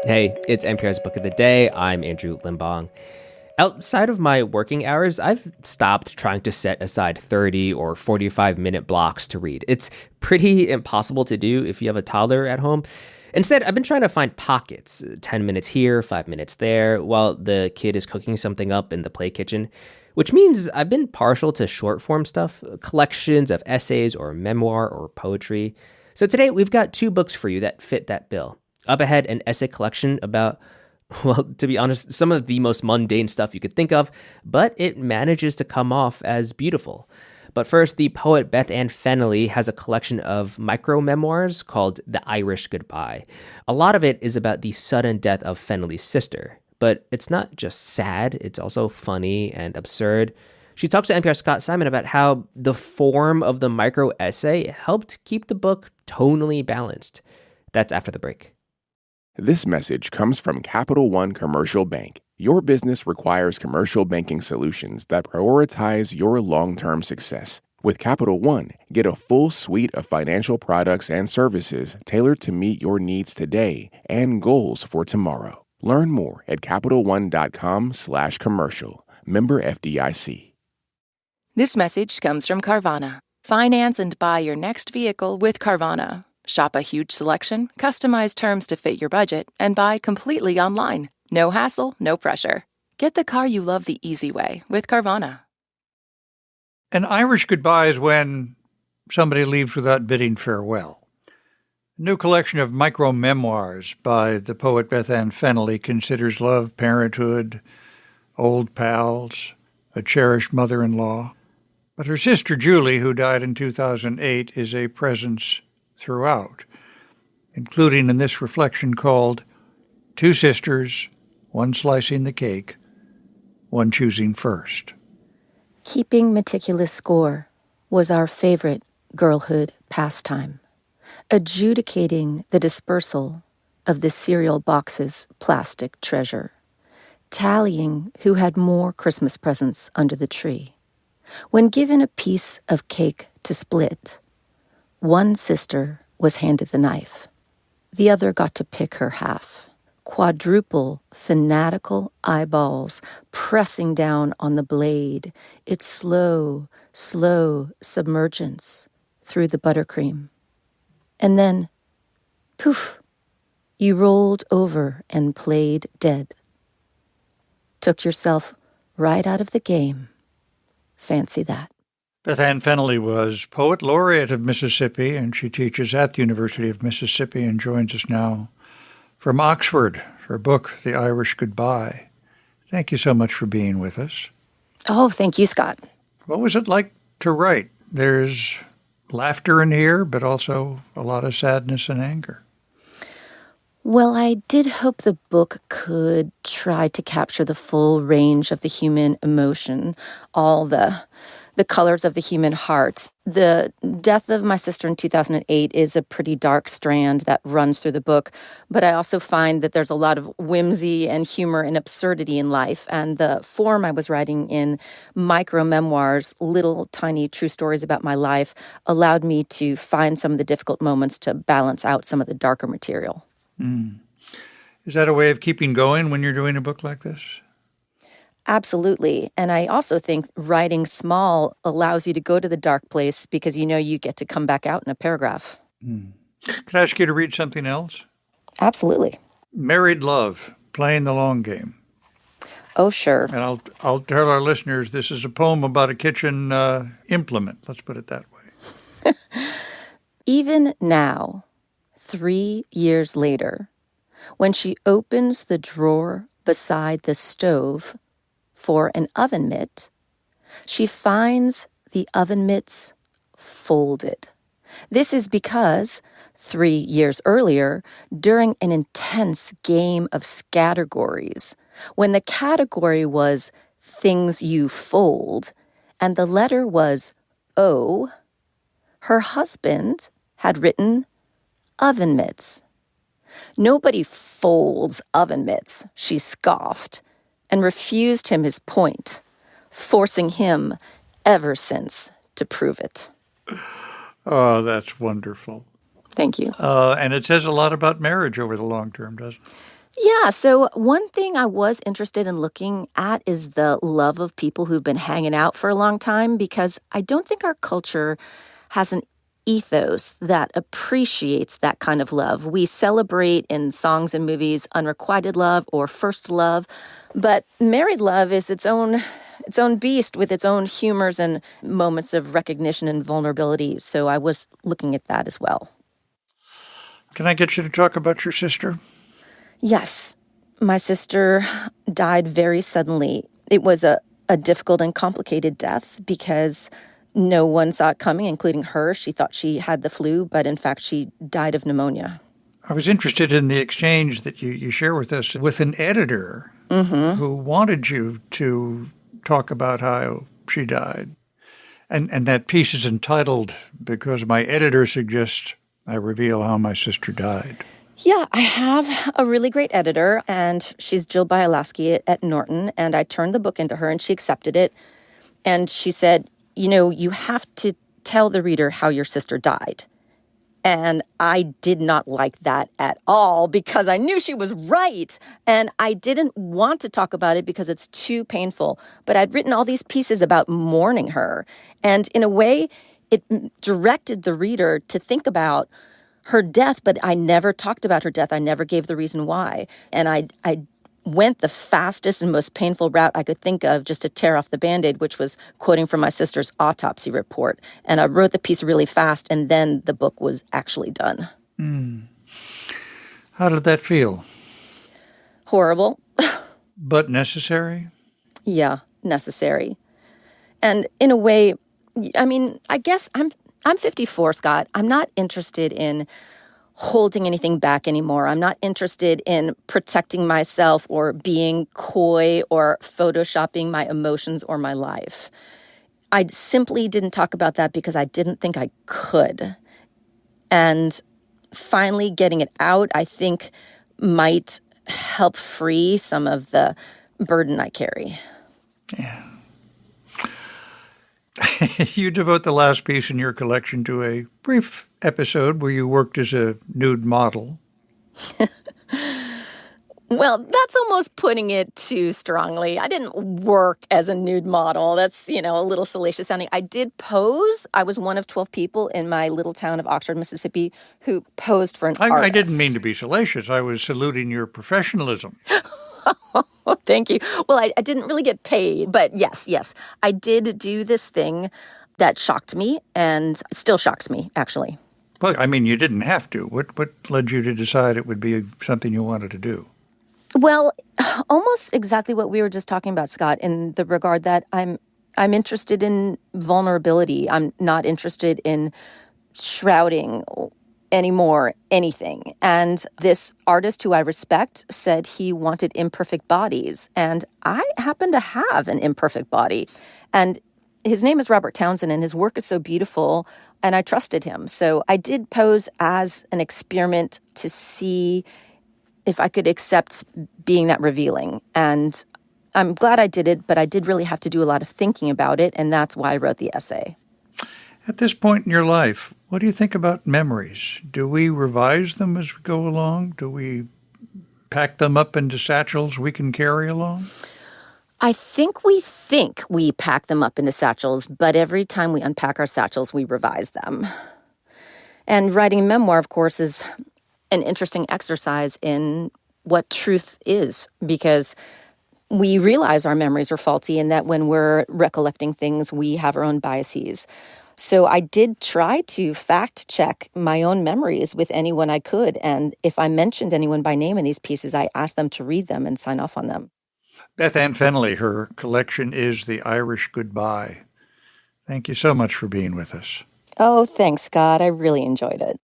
Hey, it's NPR's Book of the Day. I'm Andrew Limbong. Outside of my working hours, I've stopped trying to set aside 30 or 45-minute blocks to read. It's pretty impossible to do if you have a toddler at home. Instead, I've been trying to find pockets, 10 minutes here, 5 minutes there, while the kid is cooking something up in the play kitchen, which means I've been partial to short form stuff, collections of essays or memoir or poetry. So today we've got two books for you that fit that bill. Up ahead, an essay collection about, well, to be honest, some of the most mundane stuff you could think of, but it manages to come off as beautiful. But first, the poet Beth Ann Fennelly has a collection of micro-memoirs called The Irish Goodbye. A lot of it is about the sudden death of Fennelly's sister, but it's not just sad, it's also funny and absurd. She talks to NPR's Scott Simon about how the form of the micro-essay helped keep the book tonally balanced. That's after the break. This message comes from Capital One Commercial Bank. Your business requires commercial banking solutions that prioritize your long-term success. With Capital One, get a full suite of financial products and services tailored to meet your needs today and goals for tomorrow. Learn more at CapitalOne.com/commercial. Member FDIC. This message comes from Carvana. Finance and buy your next vehicle with Carvana. Shop a huge selection, customize terms to fit your budget, and buy completely online. No hassle, no pressure. Get the car you love the easy way with Carvana. An Irish goodbye is when somebody leaves without bidding farewell. A new collection of micro-memoirs by the poet Beth Ann Fennelly considers love, parenthood, old pals, a cherished mother-in-law. But her sister Julie, who died in 2008, is a presence throughout, including in this reflection called Two Sisters, One Slicing the Cake, One Choosing First. Keeping meticulous score was our favorite girlhood pastime, adjudicating the dispersal of the cereal box's plastic treasure, tallying who had more Christmas presents under the tree. When given a piece of cake to split, one sister was handed the knife. The other got to pick her half. Quadruple, fanatical eyeballs pressing down on the blade, its slow, slow submergence through the buttercream. And then, poof, you rolled over and played dead. Took yourself right out of the game. Fancy that. Beth Ann Fennelly was Poet Laureate of Mississippi, and she teaches at the University of Mississippi and joins us now from Oxford for her book, The Irish Goodbye. Thank you so much for being with us. Oh, thank you, Scott. What was it like to write? There's laughter in here, but also a lot of sadness and anger. Well, I did hope the book could try to capture the full range of the human emotion, all the colors of the human heart. The death of my sister in 2008 is a pretty dark strand that runs through the book, but I also find that there's a lot of whimsy and humor and absurdity in life, and the form I was writing in micro-memoirs, little tiny true stories about my life, allowed me to find some of the difficult moments to balance out some of the darker material. Is that a way of keeping going when you're doing a book like this? Absolutely. And I also think writing small allows you to go to the dark place because you know you get to come back out in a paragraph. Can I ask you to read something else? Absolutely. Married Love, Playing the Long Game. Oh, sure. And I'll tell our listeners this is a poem about a kitchen implement. Let's put it that way. Even now, 3 years later, when she opens the drawer beside the stove for an oven mitt, she finds the oven mitts folded. This is because 3 years earlier, during an intense game of scattergories, when the category was things you fold and the letter was O, her husband had written oven mitts. Nobody folds oven mitts, she scoffed, and refused him his point, forcing him ever since to prove it. Oh, that's wonderful. Thank you. And it says a lot about marriage over the long term, doesn't it? Yeah, so one thing I was interested in looking at is the love of people who've been hanging out for a long time, because I don't think our culture has an ethos that appreciates that kind of love. We celebrate in songs and movies unrequited love or first love, but married love is its own beast with its own humors and moments of recognition and vulnerability. So I was looking at that as well. Can I get you to talk about your sister? Yes, my sister died very suddenly. It was a difficult and complicated death because no one saw it coming, including her. She thought she had the flu, but in fact, she died of pneumonia. I was interested in the exchange that you share with us with an editor who wanted you to talk about how she died. And that piece is entitled, "Because My Editor Suggests I Reveal How My Sister Died." Yeah, I have a really great editor, and she's Jill Bialaski at Norton, and I turned the book into her, and she accepted it. And she said, you have to tell the reader how your sister died. And I did not like that at all because I knew she was right. And I didn't want to talk about it because it's too painful. But I'd written all these pieces about mourning her. And in a way, it directed the reader to think about her death, but I never talked about her death. I never gave the reason why. And I went the fastest and most painful route I could think of just to tear off the Band-Aid, which was quoting from my sister's autopsy report. And I wrote the piece really fast, and then the book was actually done. How did that feel? Horrible. But necessary? Yeah, necessary. And in a way, I guess I'm 54, Scott. I'm not interested in holding anything back anymore. I'm not interested in protecting myself or being coy or photoshopping my emotions or my life. I simply didn't talk about that because I didn't think I could. And finally getting it out, I think, might help free some of the burden I carry. Yeah. You devote the last piece in your collection to a brief episode where you worked as a nude model. Well, that's almost putting it too strongly. I didn't work as a nude model. That's, a little salacious sounding. I did pose. I was one of 12 people in my little town of Oxford, Mississippi, who posed for an artist. I didn't mean to be salacious. I was saluting your professionalism. Well, thank you. Well, I didn't really get paid, but yes, I did do this thing that shocked me and still shocks me, actually. Well, you didn't have to. What led you to decide it would be something you wanted to do? Well, almost exactly what we were just talking about, Scott, in the regard that I'm interested in vulnerability. I'm not interested in shrouding anymore anything. And this artist who I respect said he wanted imperfect bodies. And I happen to have an imperfect body. And his name is Robert Townsend, and his work is so beautiful, and I trusted him. So I did pose as an experiment to see if I could accept being that revealing. And I'm glad I did it, but I did really have to do a lot of thinking about it, and that's why I wrote the essay. At this point in your life, what do you think about memories? Do we revise them as we go along? Do we pack them up into satchels we can carry along? I think we pack them up into satchels, but every time we unpack our satchels, we revise them. And writing a memoir, of course, is an interesting exercise in what truth is, because we realize our memories are faulty and that when we're recollecting things, we have our own biases. So I did try to fact check my own memories with anyone I could. And if I mentioned anyone by name in these pieces, I asked them to read them and sign off on them. Beth Ann Fennelly, her collection is The Irish Goodbye. Thank you so much for being with us. Oh, thanks, Scott. I really enjoyed it.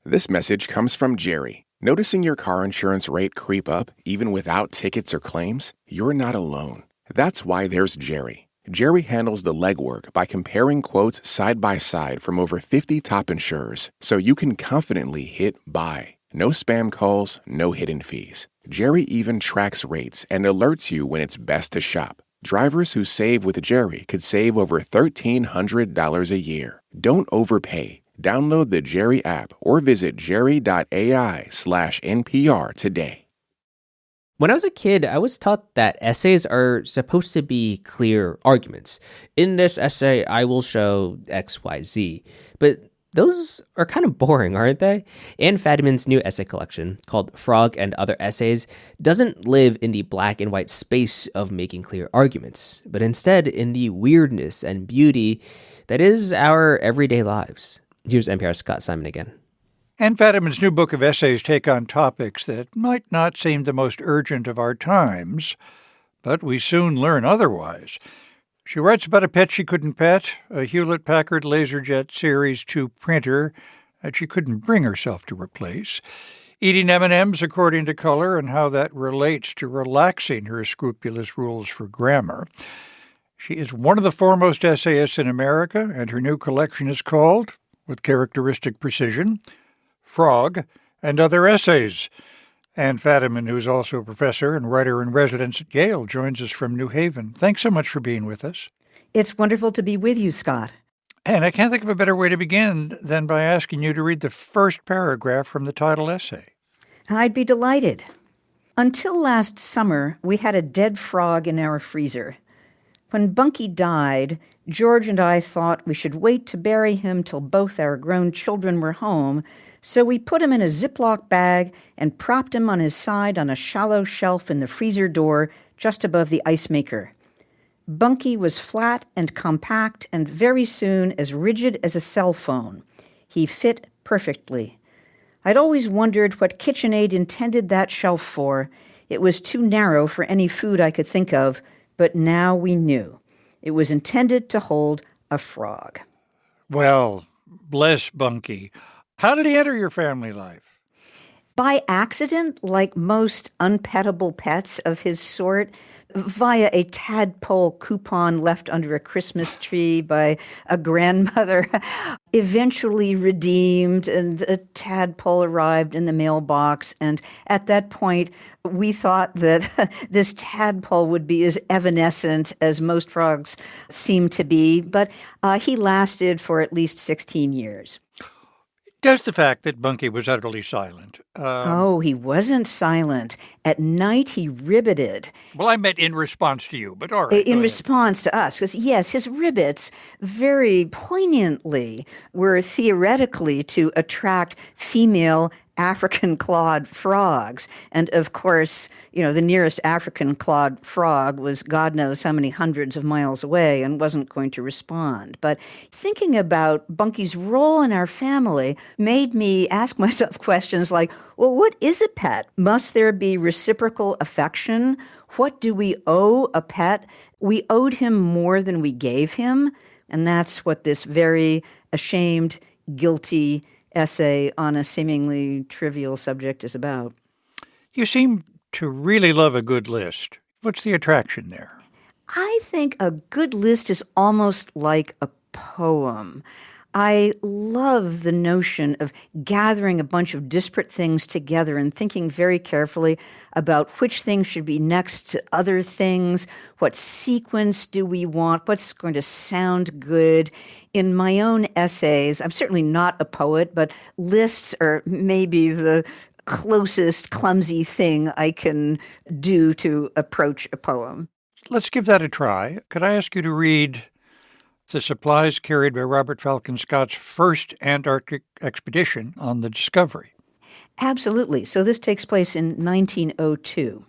This message comes from Jerry. Noticing your car insurance rate creep up even without tickets or claims? You're not alone. That's why there's Jerry. Jerry handles the legwork by comparing quotes side by side from over 50 top insurers so you can confidently hit buy. No spam calls, no hidden fees. Jerry even tracks rates and alerts you when it's best to shop. Drivers who save with Jerry could save over $1,300 a year. Don't overpay. Download the Jerry app or visit jerry.ai/NPR today. When I was a kid, I was taught that essays are supposed to be clear arguments. In this essay, I will show XYZ. But those are kind of boring, aren't they? Ann Fadiman's new essay collection, called Frog and Other Essays, doesn't live in the black and white space of making clear arguments, but instead in the weirdness and beauty that is our everyday lives. Here's NPR's Scott Simon again. Ann Fadiman's new book of essays take on topics that might not seem the most urgent of our times, but we soon learn otherwise. She writes about a pet she couldn't pet, a Hewlett-Packard LaserJet Series 2 printer that she couldn't bring herself to replace, eating M&Ms according to color and how that relates to relaxing her scrupulous rules for grammar. She is one of the foremost essayists in America, and her new collection is called, with characteristic precision, Frog and Other Essays. Ann Fadiman, who is also a professor and writer-in-residence at Yale, joins us from New Haven. Thanks so much for being with us. It's wonderful to be with you, Scott. And I can't think of a better way to begin than by asking you to read the first paragraph from the title essay. I'd be delighted. Until last summer, we had a dead frog in our freezer. When Bunky died, George and I thought we should wait to bury him till both our grown children were home, so we put him in a Ziploc bag and propped him on his side on a shallow shelf in the freezer door just above the ice maker. Bunky was flat and compact and very soon as rigid as a cell phone. He fit perfectly. I'd always wondered what KitchenAid intended that shelf for. It was too narrow for any food I could think of, but now we knew. It was intended to hold a frog. Well, bless Bunky. How did he enter your family life? By accident, like most unpettable pets of his sort, via a tadpole coupon left under a Christmas tree by a grandmother, eventually redeemed, and a tadpole arrived in the mailbox. And at that point, we thought that this tadpole would be as evanescent as most frogs seem to be, but he lasted for at least 16 years. Does the fact that Bunky was utterly silent? He wasn't silent. At night, he ribbited. Well, I meant in response to you, but all right. In response to us, because yes, his ribbits very poignantly were theoretically to attract female African-clawed frogs. And of course, the nearest African-clawed frog was God knows how many hundreds of miles away and wasn't going to respond. But thinking about Bunky's role in our family made me ask myself questions like, well, what is a pet? Must there be reciprocal affection? What do we owe a pet? We owed him more than we gave him. And that's what this very ashamed, guilty essay on a seemingly trivial subject is about. You seem to really love a good list. What's the attraction there? I think a good list is almost like a poem. I love the notion of gathering a bunch of disparate things together and thinking very carefully about which things should be next to other things, what sequence do we want, what's going to sound good. In my own essays, I'm certainly not a poet, but lists are maybe the closest clumsy thing I can do to approach a poem. Let's give that a try. Could I ask you to read the supplies carried by Robert Falcon Scott's first Antarctic expedition on the Discovery? Absolutely. So this takes place in 1902.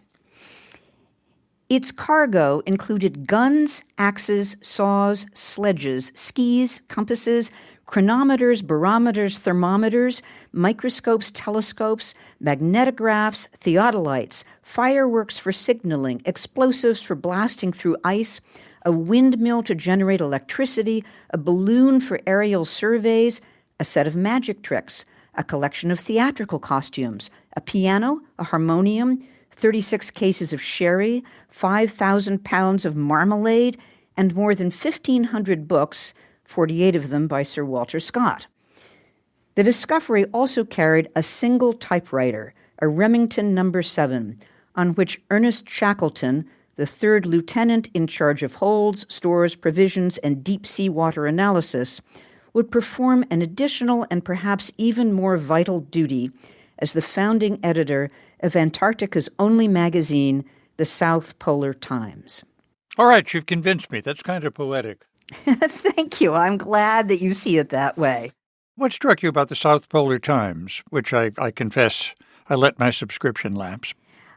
Its cargo included guns, axes, saws, sledges, skis, compasses, chronometers, barometers, thermometers, microscopes, telescopes, magnetographs, theodolites, fireworks for signaling, explosives for blasting through ice, a windmill to generate electricity, a balloon for aerial surveys, a set of magic tricks, a collection of theatrical costumes, a piano, a harmonium, 36 cases of sherry, 5,000 pounds of marmalade, and more than 1,500 books, 48 of them by Sir Walter Scott. The Discovery also carried a single typewriter, a Remington No. 7, on which Ernest Shackleton, the third lieutenant in charge of holds, stores, provisions, and deep-sea water analysis, would perform an additional and perhaps even more vital duty as the founding editor of Antarctica's only magazine, the South Polar Times. All right, you've convinced me. That's kind of poetic. Thank you. I'm glad that you see it that way. What struck you about the South Polar Times, which I confess I let my subscription lapse?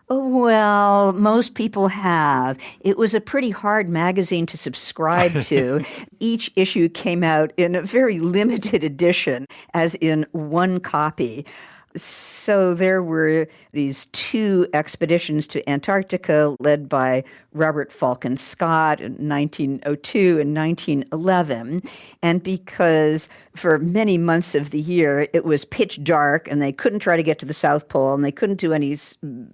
Well, most people have. It was a pretty hard magazine to subscribe to. Each issue came out in a very limited edition, as in one copy. So there were these 2 expeditions to Antarctica led by Robert Falcon Scott in 1902 and 1911. And because for many months of the year it was pitch dark and they couldn't try to get to the South Pole and they couldn't do any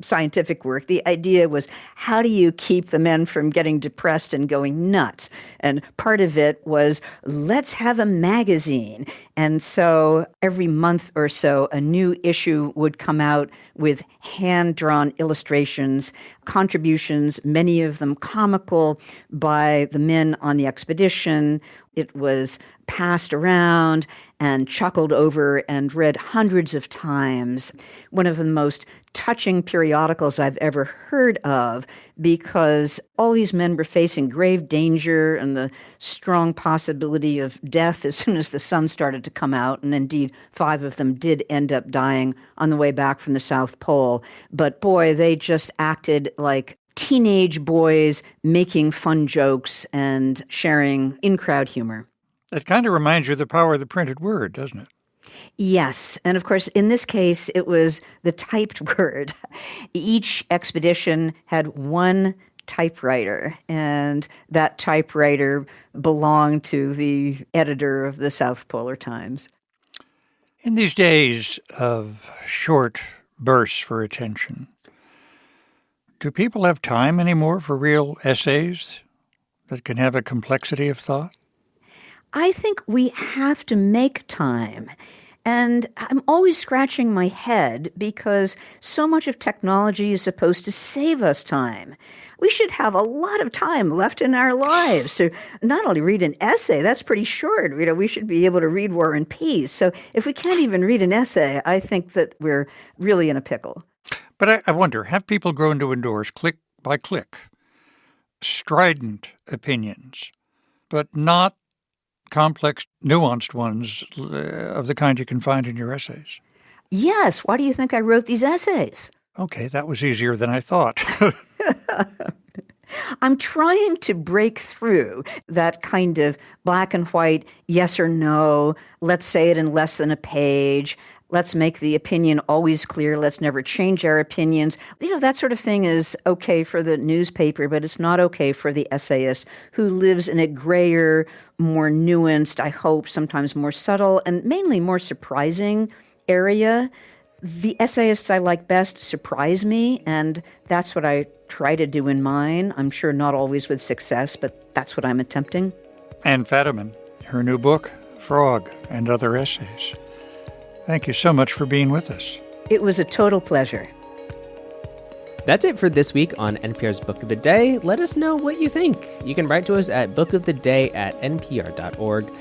scientific work, the idea was, how do you keep the men from getting depressed and going nuts? And part of it was, let's have a magazine. And so every month or so, a new issue would come out with hand-drawn illustrations, contributions, many of them comical, by the men on the expedition. It was passed around and chuckled over and read hundreds of times. One of the most touching periodicals I've ever heard of, because all these men were facing grave danger and the strong possibility of death as soon as the sun started to come out. And indeed, 5 of them did end up dying on the way back from the South Pole. But boy, they just acted like teenage boys making fun jokes and sharing in-crowd humor. It kind of reminds you of the power of the printed word, doesn't it? Yes. And of course, in this case, it was the typed word. Each expedition had one typewriter, and that typewriter belonged to the editor of the South Polar Times. In these days of short bursts for attention, do people have time anymore for real essays that can have a complexity of thought? I think we have to make time. And I'm always scratching my head because so much of technology is supposed to save us time. We should have a lot of time left in our lives to not only read an essay, that's pretty short. We should be able to read War and Peace. So if we can't even read an essay, I think that we're really in a pickle. But I wonder, have people grown to endorse click by click, strident opinions, but not complex, nuanced ones of the kind you can find in your essays? Yes. Why do you think I wrote these essays? Okay, that was easier than I thought. I'm trying to break through that kind of black and white, yes or no, let's say it in less than a page, let's make the opinion always clear, let's never change our opinions. That sort of thing is okay for the newspaper, but it's not okay for the essayist who lives in a grayer, more nuanced, I hope, sometimes more subtle, and mainly more surprising area. The essayists I like best surprise me, and that's what I try to do in mine. I'm sure not always with success, but that's what I'm attempting. Ann Fadiman, her new book, Frog and Other Essays. Thank you so much for being with us. It was a total pleasure. That's it for this week on NPR's Book of the Day. Let us know what you think. You can write to us at bookoftheday@npr.org.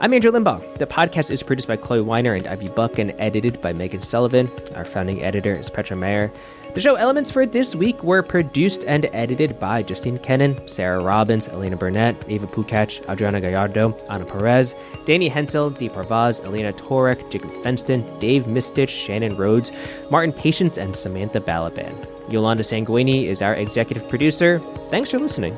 I'm Andrew Limbong. The podcast is produced by Chloe Weiner and Ivy Buck and edited by Megan Sullivan. Our founding editor is Petra Mayer. The show elements for this week were produced and edited by Justine Kennan, Sarah Robbins, Elena Burnett, Eva Pukach, Adriana Gallardo, Ana Perez, Danny Hensel, Dee Parvaz, Elena Torek, Jacob Fenston, Dave Mistich, Shannon Rhodes, Martin Patience, and Samantha Balaban. Yolanda Sanguini is our executive producer. Thanks for listening.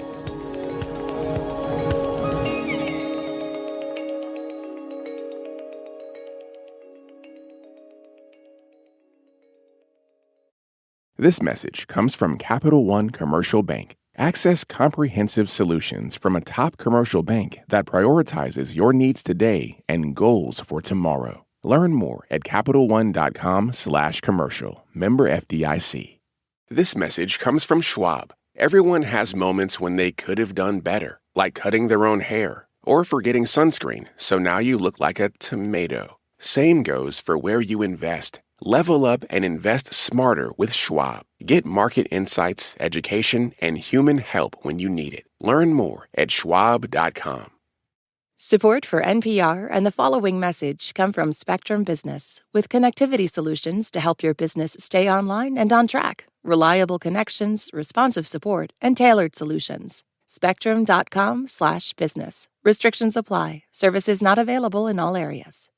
This message comes from Capital One Commercial Bank. Access comprehensive solutions from a top commercial bank that prioritizes your needs today and goals for tomorrow. Learn more at CapitalOne.com/commercial. Member FDIC. This message comes from Schwab. Everyone has moments when they could have done better, like cutting their own hair or forgetting sunscreen, so now you look like a tomato. Same goes for where you invest. Level up and invest smarter with Schwab. Get market insights, education, and human help when you need it. Learn more at schwab.com. Support for NPR and the following message come from Spectrum Business, with connectivity solutions to help your business stay online and on track. Reliable connections, responsive support, and tailored solutions. Spectrum.com/business. Restrictions apply. Services not available in all areas.